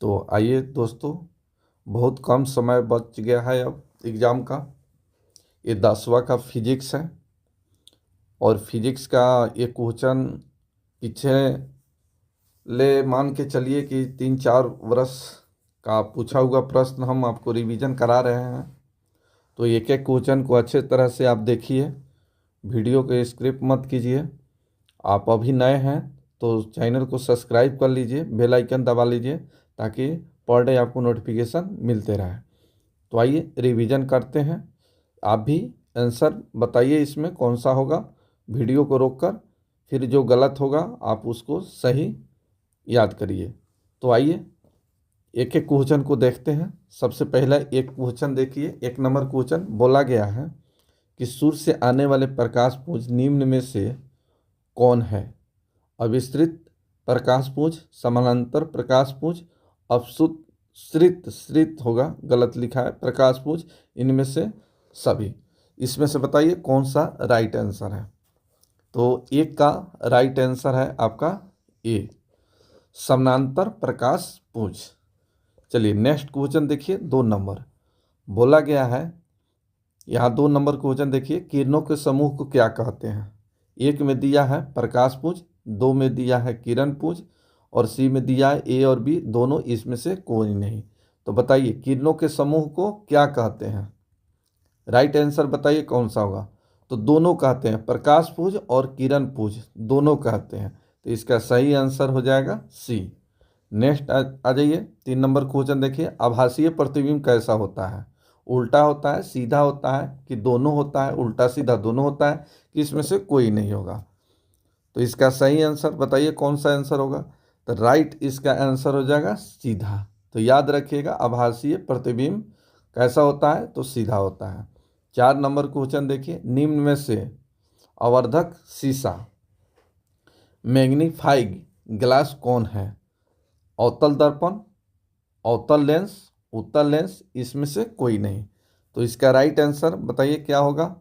तो आइए दोस्तों, बहुत कम समय बच गया है अब एग्ज़ाम का। ये 10वां का फिजिक्स है और फिजिक्स का एक क्वेश्चन पीछे ले मान के चलिए कि 3-4 वर्ष का पूछा हुआ प्रश्न हम आपको रिवीजन करा रहे हैं। तो एक एक क्वेश्चन को अच्छे तरह से आप देखिए, वीडियो को स्किप मत कीजिए। आप अभी नए हैं तो चैनल को सब्सक्राइब कर लीजिए, बेल आइकन दबा लीजिए ताकि पर डे आपको नोटिफिकेशन मिलते रहे। तो आइए रिवीजन करते हैं। आप भी आंसर बताइए इसमें कौन सा होगा, वीडियो को रोककर, फिर जो गलत होगा आप उसको सही याद करिए। तो आइए एक एक क्वेश्चन को देखते हैं। सबसे पहला एक क्वेश्चन देखिए, 1 नंबर क्वेश्चन बोला गया है कि सूर्य से आने वाले प्रकाश पुंज निम्न में से कौन है? अविस्तृत प्रकाश पुंज, समानांतर प्रकाश पुंज, अपसृत होगा, गलत लिखा है, प्रकाश पुंज, इनमें से सभी। इसमें से बताइए कौन सा राइट आंसर है। तो एक का राइट आंसर है आपका ए, समानांतर प्रकाश पुंज। चलिए नेक्स्ट क्वेश्चन देखिए, 2 नंबर बोला गया है। यहाँ 2 नंबर क्वेश्चन देखिए, किरणों के समूह को क्या कहते हैं? 1 में दिया है प्रकाश पुंज, 2 में दिया है किरण पुंज और सी में दिया है ए और बी, दोनों, इसमें से कोई नहीं। तो बताइए किरणों के समूह को क्या कहते हैं? राइट आंसर बताइए कौन सा होगा। तो दोनों कहते हैं, प्रकाश पुंज और किरण पुंज दोनों कहते हैं। तो इसका सही आंसर हो जाएगा सी। नेक्स्ट आ जाइए, 3 नंबर क्वेश्चन देखिए, आभासीय प्रतिबिंब कैसा होता है? उल्टा होता है, सीधा होता है, कि दोनों होता है, उल्टा सीधा दोनों होता है, कि इसमें से कोई नहीं होगा? तो इसका सही आंसर बताइए कौन सा आंसर होगा। तो राइट इसका आंसर हो जाएगा सीधा। तो याद रखिएगा, आभासीय प्रतिबिंब कैसा होता है? तो सीधा होता है। 4 नंबर क्वेश्चन देखिए, निम्न में से आवर्धक शीशा, मैग्नीफाइंग ग्लास कौन है? अवतल दर्पण, अवतल लेंस, उत्तल लेंस, इसमें से कोई नहीं। तो इसका राइट आंसर बताइए क्या होगा।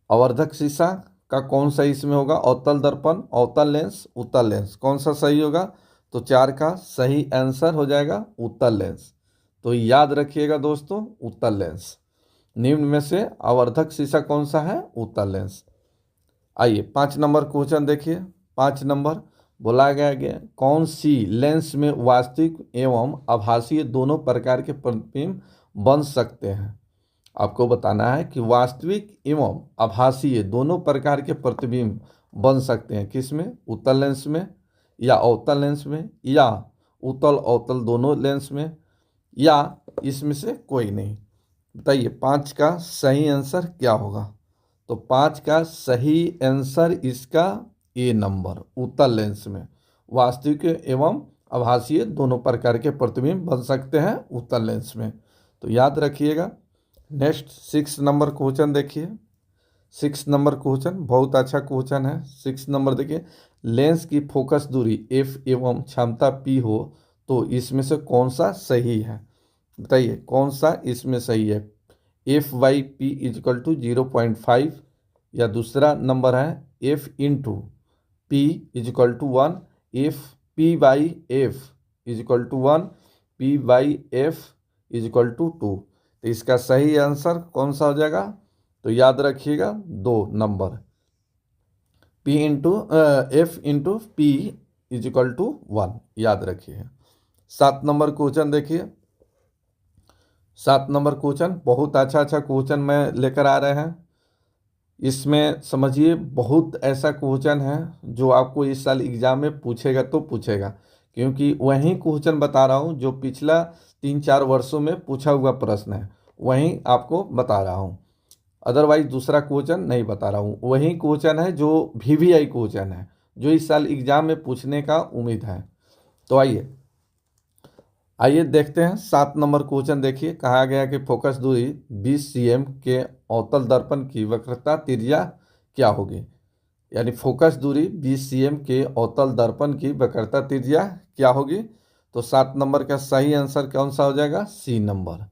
आवर्धक शीशा का कौन सा इसमें होगा? अवतल दर्पण, अवतल लेंस, उत्तल लेंस, कौन सा सही होगा? तो 4 का सही आंसर हो जाएगा उत्तल लेंस। तो याद रखिएगा दोस्तों, उत्तल लेंस। निम्न में से आवर्धक शीशा कौन सा है? उत्तल लेंस। आइए 5 नंबर क्वेश्चन देखिए, 5 नंबर बोला गया कौन सी लेंस में वास्तविक एवं आभासीय दोनों प्रकार के प्रतिबिंब बन सकते हैं? आपको बताना है कि वास्तविक एवं आभासीय दोनों प्रकार के प्रतिबिंब बन सकते हैं किसमें? उत्तल लेंस में, या अवतल लेंस में, या उत्तल अवतल दोनों लेंस में, या इसमें से कोई नहीं। बताइए 5 का सही आंसर क्या होगा। तो 5 का सही आंसर इसका ए नंबर, उत्तल लेंस में वास्तविक एवं आभासीय दोनों प्रकार के प्रतिबिंब बन सकते हैं उत्तल लेंस में। तो याद रखिएगा। नेक्स्ट 6 नंबर क्वेश्चन देखिए, 6 नंबर क्वेश्चन बहुत अच्छा क्वेश्चन है। 6 नंबर देखिए, लेंस की फोकस दूरी एफ एवं क्षमता पी हो तो इसमें से कौन सा सही है? बताइए कौन सा इसमें सही है। F by P is equal to 0.5, या दूसरा नंबर है F into P is equal to 1, F P by F is equal to 1, P by F is equal to 2। तो इसका सही आंसर कौन सा हो जाएगा? तो याद रखिएगा 2 नंबर, P into F into P is equal to 1, याद रखिए। 7 नंबर क्वेश्चन देखिए, 7 नंबर क्वेश्चन बहुत अच्छा क्वेश्चन मैं लेकर आ रहे हैं। इसमें समझिए बहुत ऐसा क्वेश्चन है जो आपको इस साल एग्जाम में पूछेगा तो पूछेगा, क्योंकि वही क्वेश्चन बता रहा हूँ जो पिछला 3-4 वर्षों में पूछा हुआ प्रश्न है, वही आपको बता रहा हूँ। अदरवाइज दूसरा क्वेश्चन नहीं बता रहा हूँ। वही क्वेश्चन है जो वीवीआई क्वेश्चन है, जो इस साल एग्जाम में पूछने का उम्मीद है। तो आइए देखते हैं। 7 नंबर क्वेश्चन देखिए, कहा गया कि फोकस दूरी 20 cm के अवतल दर्पण की वक्रता त्रिज्या क्या होगी? यानी फोकस दूरी 20 cm के अवतल दर्पण की वक्रता त्रिज्या क्या होगी? तो 7 नंबर का सही आंसर कौन सा हो जाएगा? सी नंबर,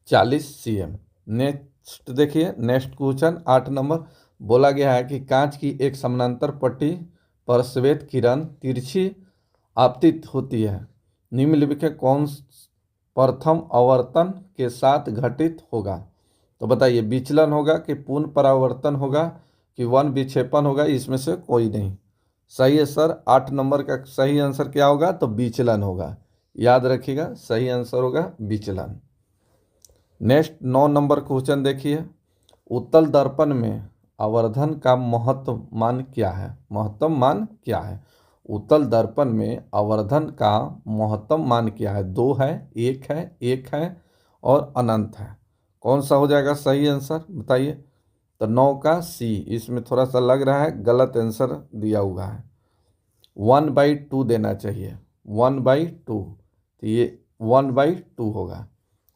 40 cm। नेक्स्ट देखिए, नेक्स्ट क्वेश्चन 8 नंबर बोला गया है कि कांच की एक समानांतर पट्टी पर श्वेत किरण तिरछी आपतित होती है निम्नलिखित कौन प्रथम आवर्तन के साथ घटित होगा? तो बताइए, विचलन होगा कि पूर्ण परावर्तन होगा कि वन विक्षेपण होगा? इसमें से कोई नहीं। सही है सर, 8 नंबर का सही आंसर क्या होगा? तो विचलन होगा। याद रखिएगा, सही आंसर होगा विचलन। नेक्स्ट 9 नंबर क्वेश्चन देखिए, उत्तल दर्पण में आवर्धन का महत्व मान क्या है? महत्तम मान क्या है? उत्तल दर्पण में आवर्धन का महत्तम मान क्या है? 2 है, 1 है और अनंत है। कौन सा हो जाएगा सही आंसर बताइए? तो 9 का सी। इसमें थोड़ा सा लग रहा है गलत आंसर दिया हुआ है, 1/2 देना चाहिए, 1/2। तो ये 1/2 होगा।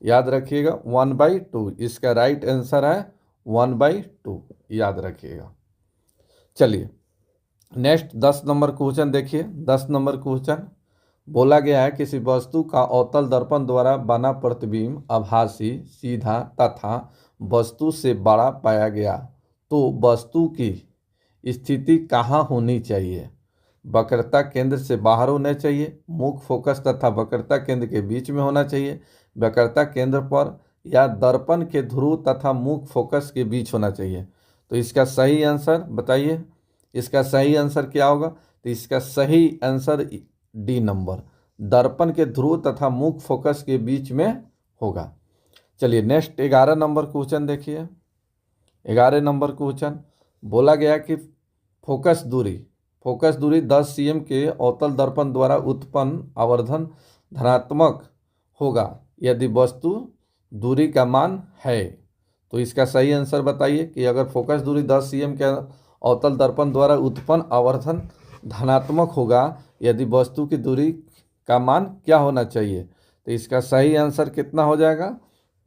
याद रखिएगा 1/2 इसका राइट आंसर है, 1/2 याद रखिएगा। चलिए नेक्स्ट 10 नंबर क्वेश्चन देखिए। 10 नंबर क्वेश्चन बोला गया है, किसी वस्तु का अवतल दर्पण द्वारा बना प्रतिबिंब आभासी, सीधा तथा वस्तु से बड़ा पाया गया तो वस्तु की स्थिति कहाँ होनी चाहिए? वक्रता केंद्र से बाहर होना चाहिए, मुख्य फोकस तथा वक्रता केंद्र के बीच में होना चाहिए, वक्रता केंद्र पर, या दर्पण के ध्रुव तथा मुख्य फोकस के बीच होना चाहिए? तो इसका सही आंसर बताइए, इसका सही आंसर क्या होगा? तो इसका सही आंसर डी नंबर, दर्पण के ध्रुव तथा मुख्य फोकस के बीच में होगा। चलिए नेक्स्ट 11 नंबर क्वेश्चन देखिए। 11 नंबर क्वेश्चन बोला गया कि फोकस दूरी 10 cm के अवतल दर्पण द्वारा उत्पन्न आवर्धन धनात्मक होगा यदि वस्तु दूरी का मान है। तो इसका सही आंसर बताइए कि अगर फोकस दूरी 10 cm के अवतल दर्पण द्वारा उत्पन्न आवर्धन धनात्मक होगा यदि वस्तु की दूरी का मान क्या होना चाहिए? तो इसका सही आंसर कितना हो जाएगा?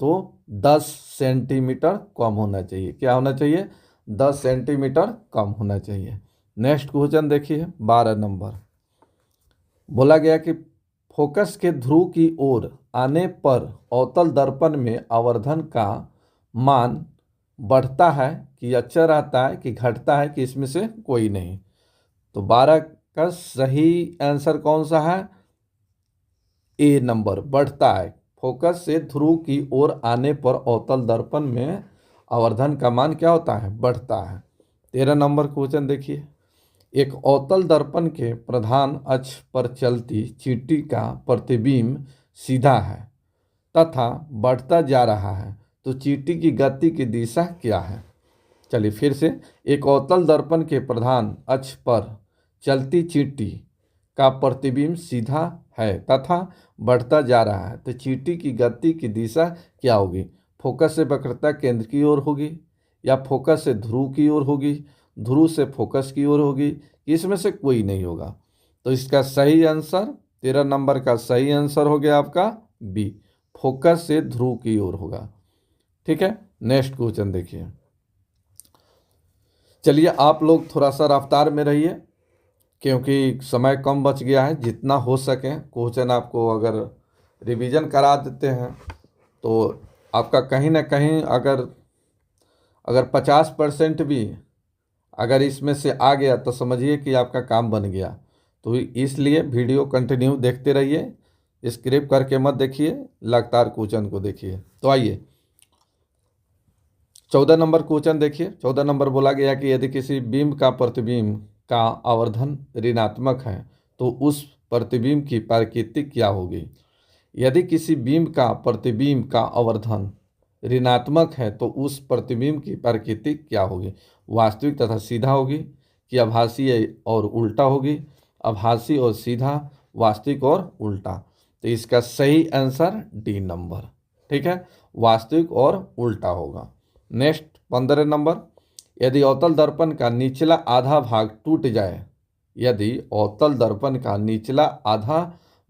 तो 10 सेंटीमीटर कम होना चाहिए। क्या होना चाहिए? 10 सेंटीमीटर कम होना चाहिए। नेक्स्ट क्वेश्चन देखिए 12 नंबर। बोला गया कि फोकस के ध्रुव की ओर आने पर अवतल दर्पण में आवर्धन का मान बढ़ता है कि अच्छा रहता है कि घटता है कि इसमें से कोई नहीं? तो 12 का सही आंसर कौन सा है? ए नंबर, बढ़ता है। फोकस से ध्रुव की ओर आने पर अवतल दर्पण में आवर्धन का मान क्या होता है? बढ़ता है। 13 नंबर क्वेश्चन देखिए, एक अवतल दर्पण के प्रधान अक्ष पर चलती चींटी का प्रतिबिंब सीधा है तथा बढ़ता जा रहा है तो चींटी की गति की दिशा क्या है? चलिए फिर से, एक अवतल दर्पण के प्रधान अक्ष पर चलती चींटी का प्रतिबिंब सीधा है तथा बढ़ता जा रहा है तो चींटी की गति की दिशा क्या होगी? फोकस से वक्रता केंद्र की ओर होगी, या फोकस से ध्रुव की ओर होगी, ध्रुव से फोकस की ओर होगी? इसमें से कोई नहीं होगा। तो इसका सही आंसर 13 नंबर का सही आंसर हो गया आपका बी, फोकस से ध्रुव की ओर होगा। ठीक है, नेक्स्ट क्वेश्चन देखिए। चलिए आप लोग थोड़ा सा रफ्तार में रहिए क्योंकि समय कम बच गया है। जितना हो सके क्वेश्चन आपको अगर रिवीजन करा देते हैं तो आपका कहीं ना कहीं अगर 50% भी अगर इसमें से आ गया तो समझिए कि आपका काम बन गया। तो इसलिए वीडियो कंटिन्यू देखते रहिए, स्क्रिप्ट करके मत देखिए, लगातार क्वेश्चन को देखिए। तो आइए 14 नंबर क्वेश्चन देखिए। 14 नंबर बोला गया कि यदि किसी बिंब का प्रतिबिंब का आवर्धन ऋणात्मक है तो उस प्रतिबिंब की प्रकृति क्या होगी? यदि किसी बिंब का प्रतिबिंब का आवर्धन ऋणात्मक है तो उस प्रतिबिंब की प्रकृति क्या होगी? वास्तविक तथा सीधा होगी कि आभासी और उल्टा होगी? आभासी और सीधा, वास्तविक और उल्टा? तो इसका सही आंसर डी नंबर, ठीक है, वास्तविक और उल्टा होगा। नेक्स्ट 15 नंबर, यदि अवतल दर्पण का निचला आधा भाग टूट जाए, यदि अवतल दर्पण का निचला आधा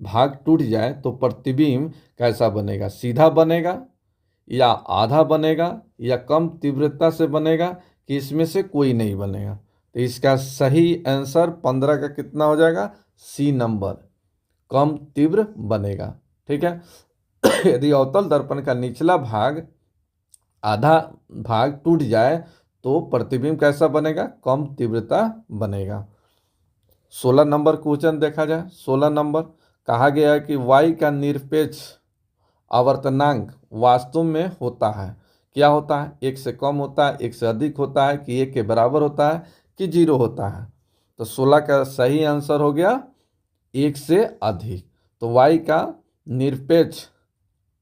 भाग टूट जाए तो प्रतिबिंब कैसा बनेगा? सीधा बनेगा या आधा बनेगा या कम तीव्रता से बनेगा कि इसमें से कोई नहीं बनेगा? तो इसका सही आंसर 15 का कितना हो जाएगा? सी नंबर, कम तीव्र बनेगा। ठीक है, यदि अवतल दर्पण का निचला भाग आधा भाग टूट जाए तो प्रतिबिंब कैसा बनेगा? कम तीव्रता बनेगा। 16 नंबर क्वेश्चन देखा जाए। 16 नंबर, कहा गया है कि y का निरपेक्ष आवर्तनांक वास्तव में होता है, क्या होता है, एक से कम होता है, एक से अधिक होता है, कि एक के बराबर होता है, कि जीरो होता है। तो 16 का सही आंसर हो गया एक से अधिक। तो y का निरपेक्ष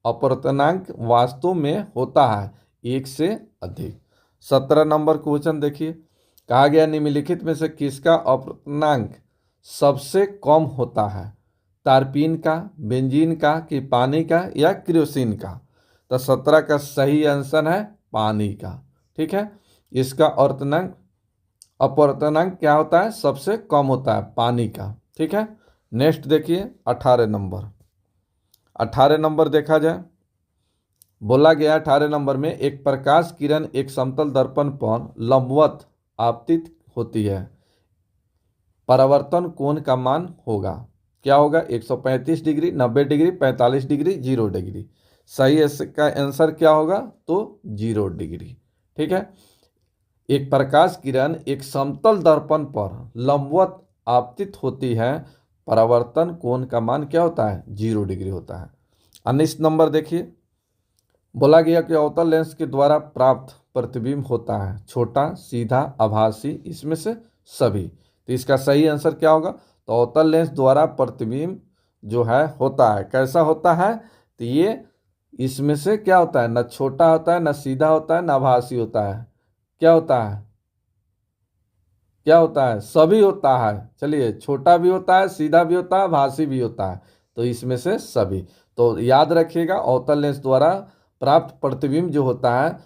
अपवर्तनांक वास्तव में होता है एक से अधिक। 17 नंबर क्वेश्चन देखिए, कहा गया निम्नलिखित में से किसका अपवर्तनांक सबसे कम होता है, तारपीन का, बेंजीन का, कि पानी का, या केरोसिन का। तो 17 का सही आंसर है पानी का। ठीक है, इसका अपवर्तनांक क्या होता है, सबसे कम होता है पानी का। ठीक है, नेक्स्ट देखिए 18 नंबर। 18 नंबर देखा जाए, बोला गया 18 नंबर में एक प्रकाश किरण एक समतल दर्पण पर लंबवत आपतित होती है, परावर्तन कोण का मान होगा, क्या होगा, 135 डिग्री, 90 डिग्री, 45 डिग्री, 0 डिग्री। सही इसका आंसर क्या होगा, तो 0 डिग्री। ठीक है, एक प्रकाश किरण एक समतल दर्पण पर लंबवत आपतित होती है, परावर्तन कोण का मान क्या होता है, 0 डिग्री होता है। 19 नंबर देखिए, बोला गया कि अवतल लेंस के द्वारा प्राप्त प्रतिबिंब होता है छोटा, सीधा, आभासी, इसमें से सभी। तो इसका सही आंसर क्या होगा, तो अवतल लेंस द्वारा प्रतिबिंब जो है होता है, कैसा होता है, तो ये इसमें से क्या होता है, न छोटा होता है, न सीधा होता है, न आभासी होता है, क्या होता है, क्या होता है, सभी होता है। चलिए, छोटा भी होता है, सीधा भी होता है, आभासी भी होता है, तो इसमें से सभी। तो याद रखिएगा, अवतल लेंस द्वारा प्राप्त प्रतिबिंब जो होता है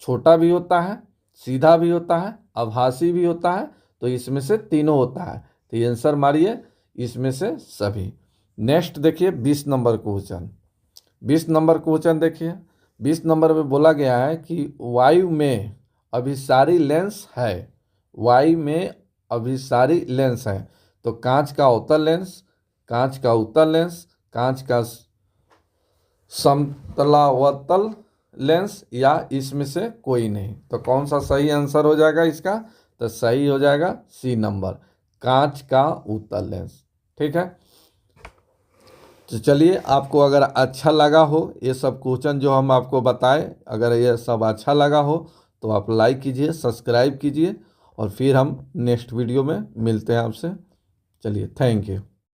छोटा भी होता है, सीधा भी होता है, आभासी भी होता है, तो इसमें से तीनों होता है। तो ये आंसर मारिए, इसमें से सभी। नेक्स्ट देखिए 20 नंबर क्वेश्चन। 20 नंबर क्वेश्चन देखिए, 20 नंबर में बोला गया है कि वायु में अभिसारी लेंस है, वायु में अभिसारी लेंस है, तो कांच का अवतल लेंस, कांच का उत्तल लेंस, कांच का समतलावतल लेंस, या इसमें से कोई नहीं। तो कौन सा सही आंसर हो जाएगा इसका, तो सही हो जाएगा सी नंबर, कांच का उत्तल लेंस। ठीक है, तो चलिए, आपको अगर अच्छा लगा हो ये सब क्वेश्चन जो हम आपको बताए, अगर ये सब अच्छा लगा हो तो आप लाइक कीजिए, सब्सक्राइब कीजिए, और फिर हम नेक्स्ट वीडियो में मिलते हैं आपसे। चलिए, थैंक यू।